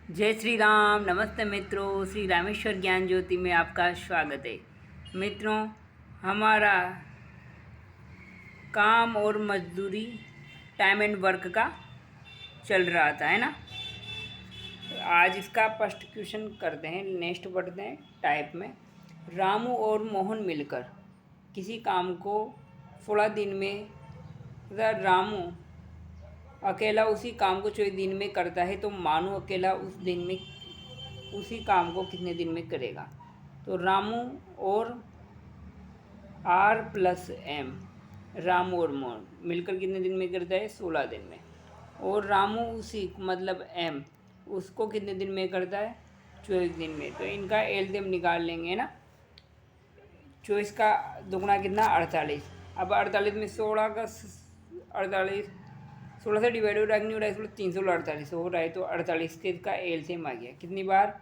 जय श्री राम। नमस्ते मित्रों, श्री रामेश्वर ज्ञान ज्योति में आपका स्वागत है। मित्रों, हमारा काम और मजदूरी टाइम एंड वर्क का चल रहा था, है ना। आज इसका फर्स्ट क्वेश्चन करते हैं, नेक्स्ट बढ़ते हैं टाइप में। रामू और मोहन मिलकर किसी काम को 16 दिन में, रामू अकेला उसी काम को 24 दिन में करता है, तो मानू अकेला उसी काम को कितने दिन में करेगा। तो रामू और आर प्लस एम, रामू और मोहन मिलकर कितने दिन में करता है, 16 दिन में। और रामू उसी मतलब एम उसको कितने दिन में करता है, 24 दिन में। तो इनका एलसीएम निकाल लेंगे ना। 24 का दुगना कितना, 48। अब 48 में 16 का 48, 16 से डिवाइड हो रहा है नहीं हो रहा है, 348 हो रहा है। तो 48 के का एलसीएम आ गया कितनी बार,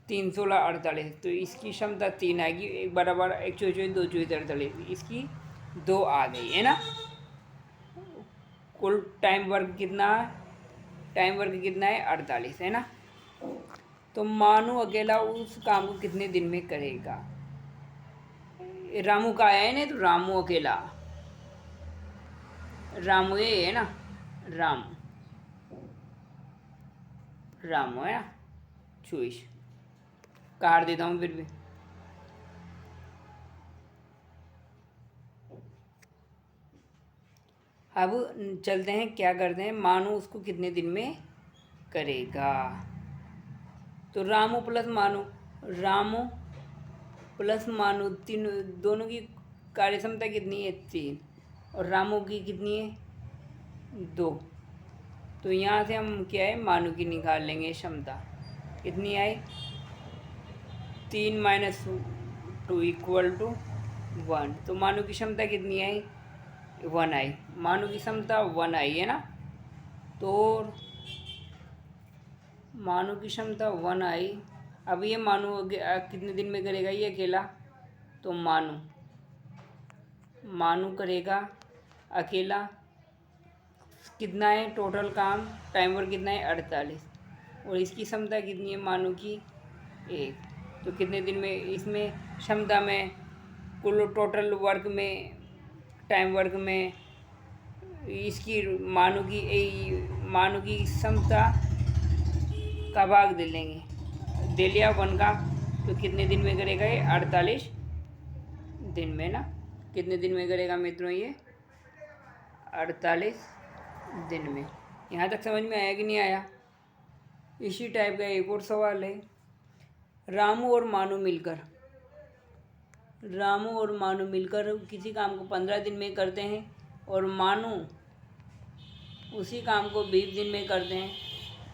3 16 48। तो इसकी क्षमता 3 आएगी, एक बराबर एक 24 2 24 48, इसकी 2 आ गई है ना। कुल टाइम वर्क कितना है, टाइम वर्क कितना है, 48 है ना। तो मानू अकेला उस काम को कितने दिन में करेगा। रामू का आया है ना, तो रामू अकेला, रामू ये है ना, रामू रामू है ना। 24 काट देता हूँ फिर भी। अब चलते हैं, क्या करते हैं, मानू उसको कितने दिन में करेगा। तो रामू प्लस मानू, रामू प्लस मानू, तीन दोनों की कार्य क्षमता कितनी है, 3, और रामू की कितनी है, 2। तो यहाँ से हम क्या है, मानू की निकाल लेंगे क्षमता, कितनी आई, 3 - 2 = 1। तो मानू की क्षमता कितनी आई, 1 आई। मानू की क्षमता 1 आई है ना। तो मानू की क्षमता 1 आई। अब ये मानू कितने दिन में करेगा ये अकेला, तो मानू करेगा अकेला कितना है टोटल काम, टाइम वर्क कितना है, 48। और इसकी क्षमता कितनी है मानू की, 1। तो कितने दिन में, इसमें क्षमता में, कुल टोटल वर्क में, टाइम वर्क में, इसकी मानू की क्षमता का भाग दे लेंगे, दे लिया 1 का। तो कितने दिन में करेगा ये, 48 दिन में ना। कितने दिन में करेगा मित्रों ये, 48 दिन में। यहाँ तक समझ में आया कि नहीं आया। इसी टाइप का एक और सवाल है। रामू और मानू मिलकर किसी काम को 15 दिन में करते हैं, और मानू उसी काम को 20 दिन में करते हैं,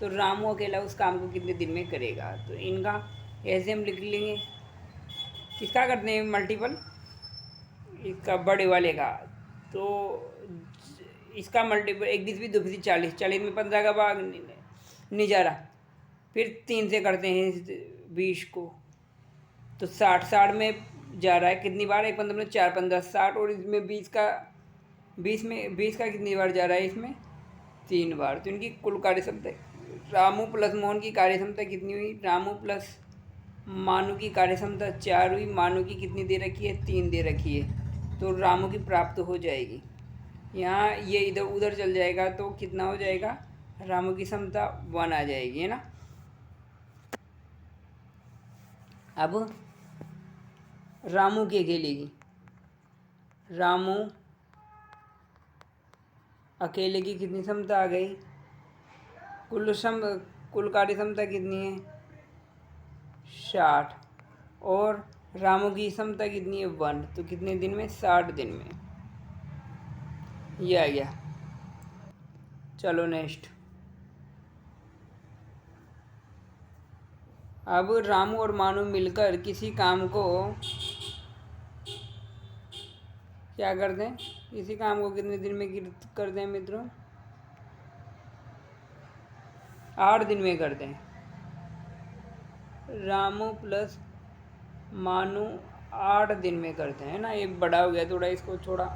तो रामू अकेला उस काम को कितने दिन में करेगा। तो इनका ऐसे हम लिख लेंगे, किसका करते हैं मल्टीपल, इसका बड़े वाले का। तो इसका मल्टीपल 1 20 20 2 20 40, 40 में 15 का भाग नहीं जा रहा, फिर 3 से करते हैं 20 को, तो 60 में जा रहा है कितनी बार, 1 15 में 4 15 60, और इसमें 20 का कितनी बार जा रहा है, इसमें 3 बार। तो इनकी कुल कार्य क्षमता, रामू प्लस मोहन की कार्य क्षमता कितनी हुई, रामू प्लस मानू की कार्य क्षमता 4 हुई। मानू की कितनी दे रखी है, 3 दे रखी है। तो रामू की प्राप्त हो जाएगी। यहाँ ये इधर उधर चल जाएगा, तो कितना हो जाएगा, रामू की क्षमता 1 आ जाएगी, है ना। अब रामू की अकेले की, रामू अकेले की कितनी क्षमता आ गई, कुल कार्य क्षमता कितनी है, 60, और रामू की क्षमता कितनी है, 1। तो कितने दिन में, 60 दिन में। ये आ गया। चलो नेक्स्ट। अब रामू और मानू मिलकर किसी काम को क्या करते हैं, इसी काम को कितने दिन में करते हैं मित्रों, 8 दिन में करते हैं। रामू प्लस मानू 8 दिन में करते हैं ना। ये बड़ा हो गया थोड़ा, इसको छोड़ा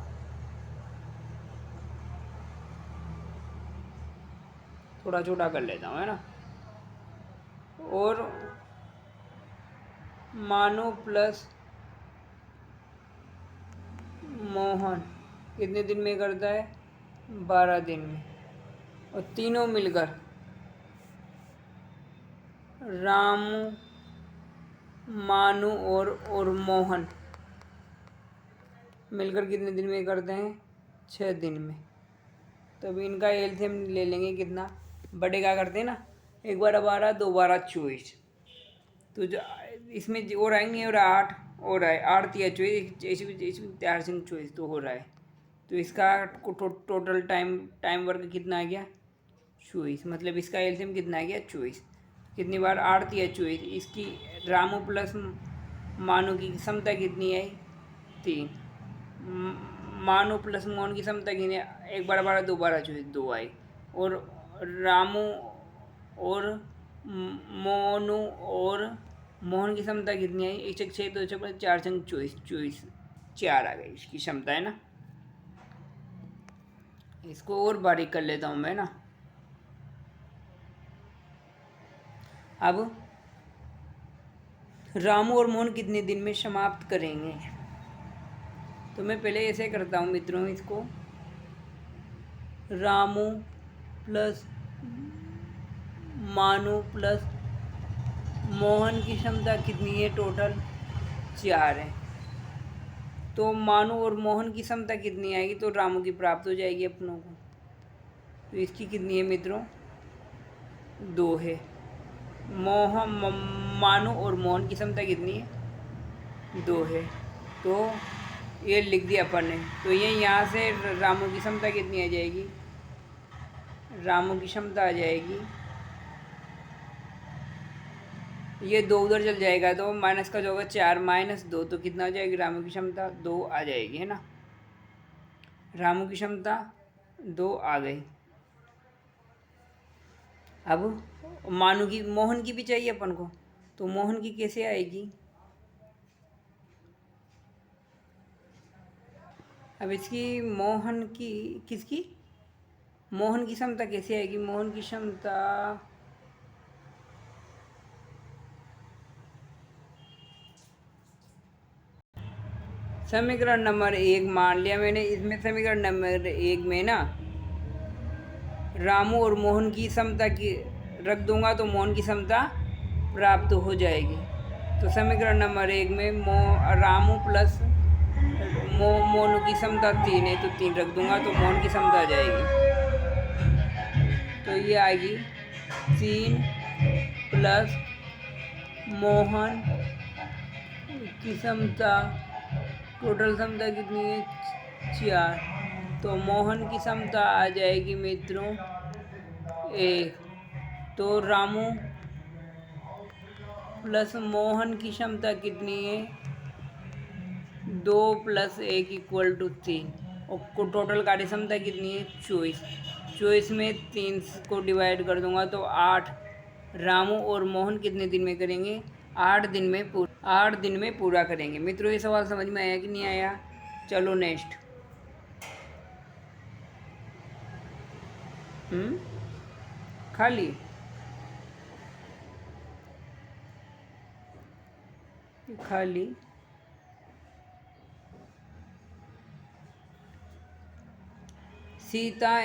थोड़ा छोटा कर लेता हूँ, है ना। और मानू प्लस मोहन कितने दिन में करता है? 12 दिन में। और तीनों मिलकर रामू, मानू और मोहन मिलकर कितने दिन में करते हैं? 6 दिन में। तो अभी इनका एलसीएम ले लेंगे कितना? बड़े क्या करते हैं ना, 1 बारह 12, 2 बारह 24। तो जो इसमें और आएंगे नहीं, और 8 और आए, 8 या 24, 24 तो हो रहा है। तो इसका टोटल टाइम वर्क कितना आ गया? 24। मतलब इसका एलसीएम कितना आ गया? 24। कितनी बार? 8 या 24। इसकी रामू प्लस मानू की क्षमता कितनी है? 3। मानू प्लस मोहन की क्षमता कितनी है? 1 बारह 12, 2 बारह 24, 2 आई। और रामू और मोनू और मोहन की क्षमता कितनी है? 1 छक 6, 2 छक 4 छक 24, 4 आ गई इसकी क्षमता, है ना। इसको और बारीक कर लेता हूँ मैं ना। अब रामू और मोहन कितने दिन में समाप्त करेंगे? तो मैं पहले ऐसे करता हूँ मित्रों, इसको रामू प्लस मानू प्लस मोहन की क्षमता कितनी है? टोटल 4 है। तो मानू और मोहन की क्षमता कितनी आएगी? तो रामू की प्राप्त हो जाएगी अपनों को। तो इसकी कितनी है मित्रों? 2 है। मानू और मोहन की क्षमता कितनी है? 2 है। तो ये लिख दिया अपन ने। तो ये यहाँ से रामू की क्षमता कितनी आ जाएगी? रामू की क्षमता आ जाएगी, ये 2 उधर चल जाएगा तो माइनस का जो होगा 4 माइनस 2, तो कितना हो जाएगी? रामू की क्षमता 2 आ जाएगी, है ना। रामू की क्षमता 2 आ गई। अब मानू की, मोहन की भी चाहिए अपन को। तो मोहन की कैसे आएगी? अब इसकी मोहन की, किसकी? मोहन की क्षमता कैसे आएगी? मोहन की क्षमता समीकरण नंबर 1 मान लिया मैंने। इसमें समीकरण नंबर 1 में ना रामू और मोहन की क्षमता की रख दूंगा तो मोहन की क्षमता प्राप्त हो जाएगी। तो समीकरण नंबर 1 में रामू प्लस मोनू की क्षमता 3 है, तो 3 रख दूंगा तो मोहन की क्षमता आ जाएगी। तो ये आएगी 3 प्लस मोहन की क्षमता, टोटल क्षमता कितनी है? 4। तो मोहन की क्षमता आ जाएगी मित्रों 1। तो रामू प्लस मोहन की क्षमता कितनी है? 2 + 1 = 3। और टोटल कार्य क्षमता कितनी है? 24। 24 में 3 को डिवाइड कर दूंगा तो 8। रामू और मोहन कितने दिन में करेंगे? 8 दिन में 8 दिन में पूरा करेंगे। मित्रों ये सवाल समझ में आया कि नहीं आया? चलो नेक्स्ट। खाली खाली सीता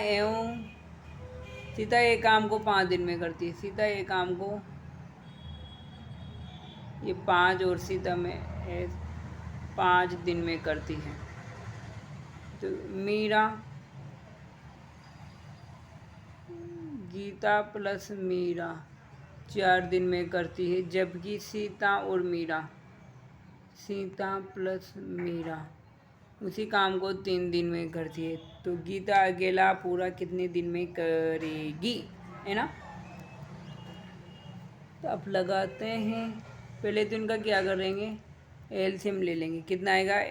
एक काम को 5 दिन में करती है। सीता एक काम को, ये 5 और सीता में 5 दिन में करती है। तो मीरा, गीता प्लस मीरा 4 दिन में करती है, जबकि सीता प्लस मीरा उसी काम को 3 दिन में करती है। तो गीता अकेला पूरा कितने दिन में करेगी, है ना। तो अब लगाते हैं। पहले तो इनका क्या करेंगे? एलसीएम ले लेंगे। कितना आएगा?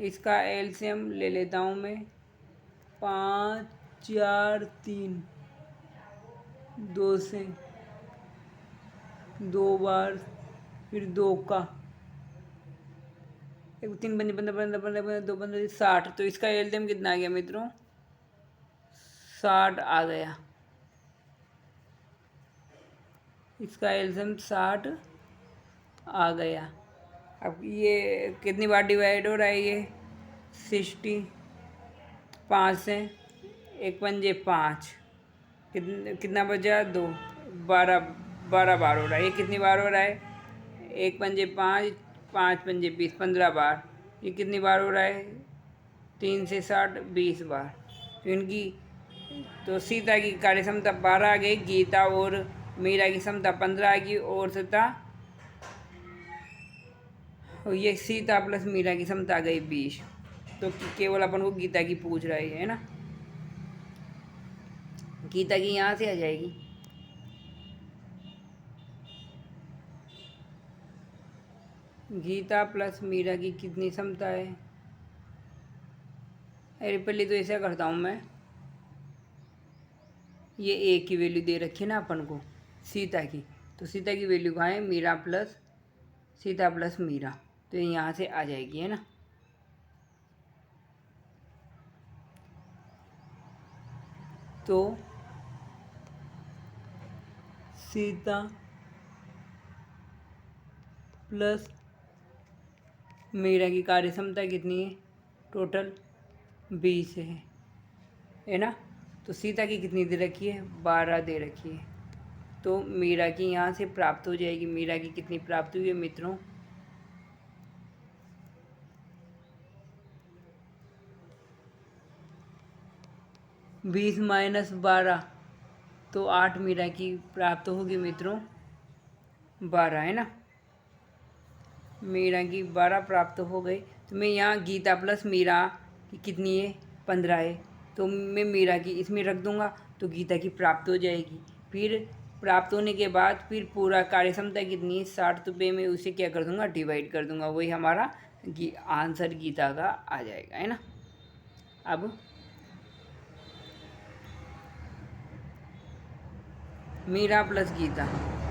इसका एलसीएम ले लेता हूँ मैं। 5 4 3, 2 से 2 बार, फिर 2 का 1 3 5 15 15 15 2 15 60। तो इसका एलसीएम कितना आ गया मित्रों? 60 आ गया। इसका एल्सियम 60 आ गया। अब ये कितनी बार डिवाइड हो रहा है? ये 60 5 से, 1 पंजे 5, कितना बचा? 2, 12 बार हो रहा है। ये कितनी बार हो रहा है? 1 पंजे 5, 5 पंजे 20, 15 बार। ये कितनी बार हो रहा है? 3 से 60, 20 बार। तो इनकी तो सीता की कार्य क्षमता 12 आ गई, गीता और मीरा की क्षमता 15 आ गई, और ये सीता प्लस मीरा की क्षमता आ गई 20। तो केवल अपन को गीता की पूछ रही है ना, गीता की यहाँ से आ जाएगी। गीता प्लस मीरा की कितनी क्षमता है? अरे पहले तो ऐसा करता हूँ मैं, ये ए की वैल्यू दे रखी है ना अपन को सीता की, तो सीता की वैल्यू कहाँ है? मीरा प्लस सीता प्लस मीरा, तो ये यहाँ से आ जाएगी, है ना। तो सीता प्लस मीरा की कार्य क्षमता कितनी है? टोटल 20 है ना। तो सीता की कितनी दे रखी है? 12 दे रखी है। तो मीरा की यहाँ से प्राप्त हो जाएगी। मीरा की कितनी प्राप्त हुई है मित्रों? 20 माइनस 12, तो 8 मीरा की प्राप्त होगी मित्रों। 12 है ना, मीरा की 12 प्राप्त हो गई। तो मैं यहाँ गीता प्लस मीरा की कितनी है? 15 है, तो मैं मीरा की इसमें रख दूँगा, तो गीता की प्राप्त हो जाएगी। फिर प्राप्त होने के बाद फिर पूरा कार्य क्षमता कितनी है? 60, तो मैं उसे क्या कर दूँगा? डिवाइड कर दूँगा। वही हमारा आंसर गीता का आ जाएगा, है ना। अब मीरा प्लस गीता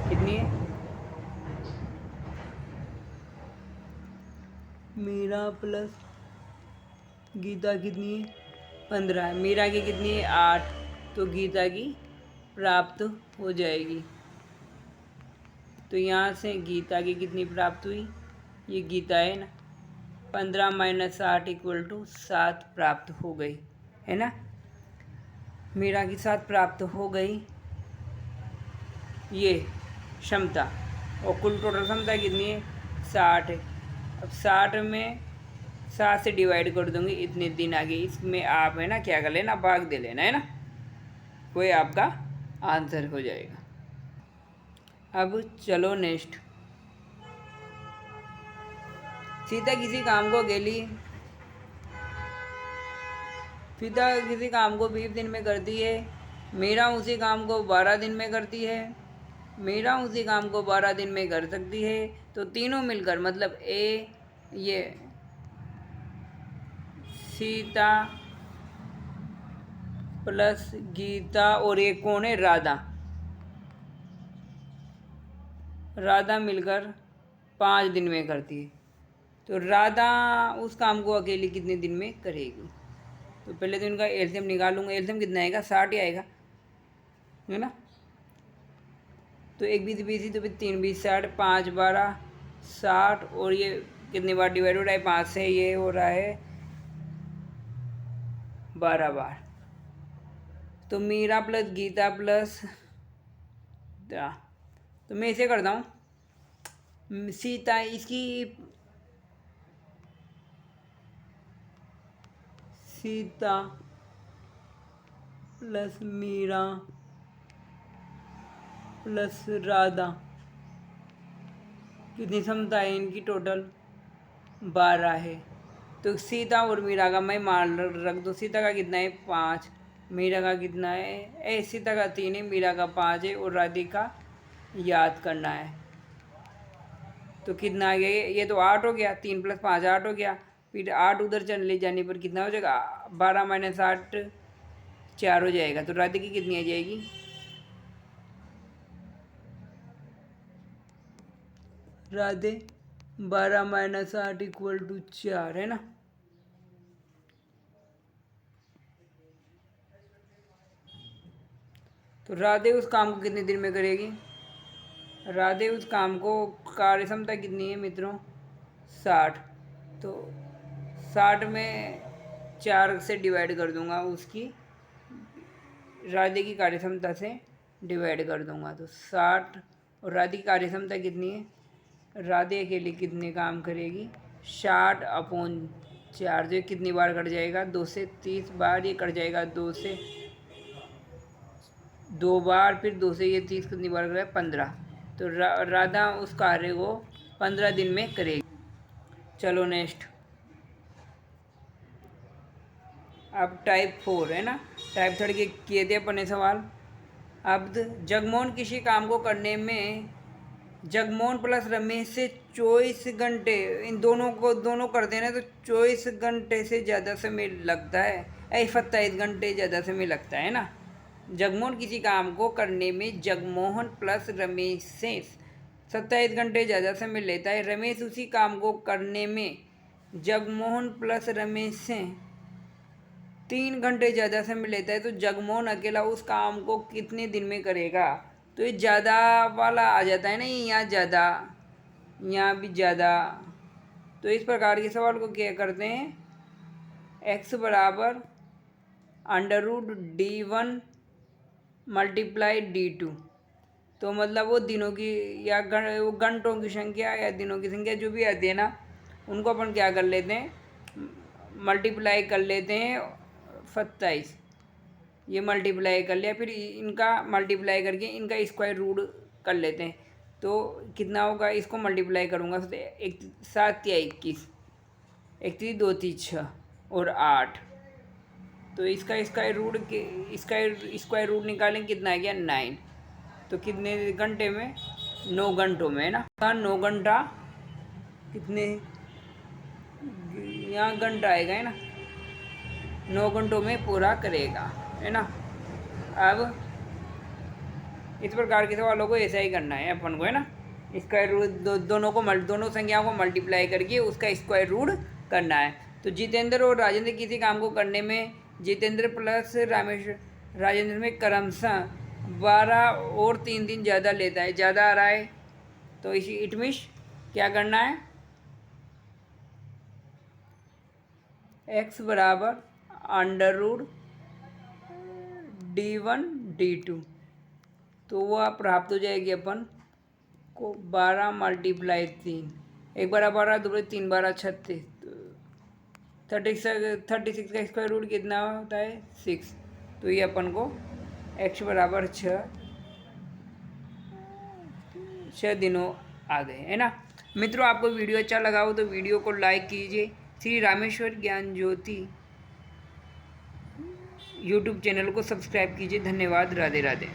कितनी है? मीरा प्लस गीता कितनी है? 15। मीरा की कितनी है? 8, तो गीता की प्राप्त हो जाएगी। तो यहाँ से गीता की कितनी प्राप्त हुई? ये गीता है ना, 15 माइनस 8 इक्वल टू 7 प्राप्त हो गई, है ना। मीरा की 7 प्राप्त हो गई ये क्षमता, और कुल टोटल क्षमता कितनी है? 60 है। अब 60 में 7 से डिवाइड कर दूंगी, इतने दिन आगे इसमें आप है ना क्या कर लेना? भाग दे लेना, है ना। कोई आपका आंसर हो जाएगा। अब चलो नेक्स्ट। सीता किसी काम को अकेली सीता किसी काम को 20 दिन में करती है, मीरा उसी काम को 12 दिन में करती है। मीरा उसी काम को 12 दिन में कर सकती है, तो तीनों मिलकर मतलब ये सीता प्लस गीता और एक कौन है? राधा। राधा मिलकर 5 दिन में करती है, तो राधा उस काम को अकेली कितने दिन में करेगी? तो पहले तो इनका एल्सियम निकालूंगा। एल्सियम कितना आएगा? 60 ही आएगा, है ना। तो 1 20 20 तो फिर 3 20 60, 5 12 60, और ये कितनी बार डिवाइड हो रहा है? 5 से। ये हो रहा है 12 बार। तो मीरा प्लस गीता प्लस तो मैं इसे करता हूँ सीता, इसकी सीता प्लस मीरा प्लस राधा कितनी क्षमता है इनकी? टोटल 12 है। तो सीता और मीरा का मैं मान रख दो। सीता का कितना है? 5। मीरा का कितना है? सीता का 3 है, मीरा का 5 है, और राधिका याद करना है। तो कितना आ गया? ये तो 8 हो गया, 3 + 5 8 हो गया। फिर 8 उधर चले जाने पर कितना हो जाएगा? 12 माइनस 8 4 हो जाएगा। तो राधिका की कितनी आ जाएगी? राधे 12 माइनस 8 इक्वल टू 4, है ना। तो राधे उस काम को कितने दिन में करेगी? राधे उस काम को कार्य क्षमता कितनी है मित्रों 60। तो 60 में 4 से डिवाइड कर दूंगा, उसकी राधे की कार्य क्षमता से डिवाइड कर दूंगा। तो 60 और राधे की कार्य क्षमता कितनी है, राधे अकेले कितने काम करेगी 60/4। जो कितनी बार कट जाएगा 2 से 30 बार ये कट जाएगा, 2 से 2 बार, फिर 2 से ये 30 कितनी बार करेगा 15। तो राधा उस कार्य को 15 दिन में करेगी। चलो नेक्स्ट, अब टाइप 4 है ना, टाइप 3 के किए थे अपने सवाल। अब जगमोहन किसी काम को करने में जगमोहन प्लस रमेश से 24 घंटे, इन दोनों करते हैं ना, तो 24 घंटे से ज़्यादा समय लगता है, 27 घंटे ज़्यादा समय लगता है ना। जगमोहन किसी काम को करने में जगमोहन प्लस रमेश से 27 घंटे ज़्यादा समय लेता है। रमेश उसी काम को करने में जगमोहन प्लस रमेश से 3 घंटे ज़्यादा समय लेता है। तो जगमोहन अकेला उस काम को कितने दिन में करेगा। तो ये ज़्यादा वाला आ जाता है ना, यहाँ ज़्यादा, यहाँ भी ज़्यादा। तो इस प्रकार के सवाल को क्या करते हैं, x बराबर √d1 मल्टीप्लाई d2। तो मतलब वो दिनों की या वो घंटों की संख्या या दिनों की संख्या जो भी आती है ना, उनको अपन क्या कर लेते हैं, मल्टीप्लाई कर लेते हैं 27। ये मल्टीप्लाई कर लिया, फिर इनका मल्टीप्लाई करके इनका स्क्वायर रूट कर लेते हैं। तो कितना होगा, इसको मल्टीप्लाई करूँगा, 7 या 21, 1 3 2 3 6 और 8। तो इसका स्क्वायर रूट के स्क्वायर रूट निकालें, कितना आ गया 9। तो कितने घंटे में, 9 घंटों में है ना। 9 घंटा कितने, यहाँ घंटा आएगा है ना, 9 घंटों में पूरा करेगा है ना। अब इस प्रकार के सवालों को ऐसा ही करना है अपन को है ना। स्क्वायर रूट दोनों संख्याओं को मल्टीप्लाई करके उसका स्क्वायर रूट करना है। तो जितेंद्र और राजेंद्र किसी काम को करने में जितेंद्र प्लस राजेंद्र में क्रमशः 12 और 3 दिन ज़्यादा लेता है, ज़्यादा आ रहा है। तो इसी इट मीन्स क्या करना है, x बराबर √d1 d2। तो वो आप प्राप्त हो जाएगी अपन को 12 मल्टीप्लाई 3, 1 बारह 12, 2 3 12 36। 36 का स्क्वायर रूट कितना होता है 6। तो ये अपन को x बराबर 6 दिनों आ गए है ना। मित्रों, आपको वीडियो अच्छा लगा हो तो वीडियो को लाइक कीजिए। श्री रामेश्वर ज्ञान ज्योति यूट्यूब चैनल को सब्सक्राइब कीजिए। धन्यवाद। राधे राधे।